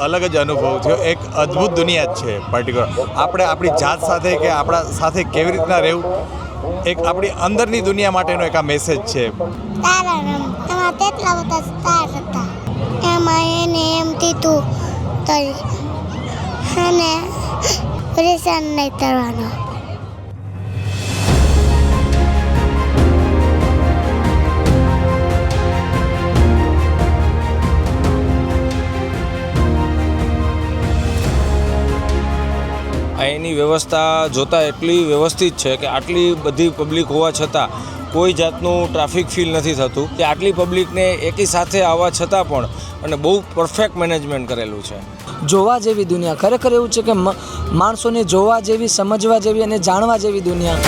અલગ જ અનુભવ થયો. એક અદ્ભુત દુનિયા જ છે પર્ટિક્યુલર. આપણે આપણી જાત સાથે કે આપણા સાથે કેવી રીતના રહેવું, એક આપણી અંદરની દુનિયા માટેનો એક આ મેસેજ છે. તારા એમાં તેટલા બધા સ્ટાર હતા, એમાં એને એમ કીધું તો અને પરેશાન નહીં કરવાનો. અહીંની વ્યવસ્થા જોતાં એટલી વ્યવસ્થિત છે કે આટલી બધી પબ્લિક હોવા છતાં કોઈ જાતનું ટ્રાફિક ફીલ નથી થતું કે આટલી પબ્લિકને એકી સાથે આવવા છતાં પણ અને બહુ પરફેક્ટ મેનેજમેન્ટ કરેલું છે. જોવા જેવી દુનિયા, ખરેખર એવું છે કે માણસોને જોવા જેવી, સમજવા જેવી અને જાણવા જેવી દુનિયા.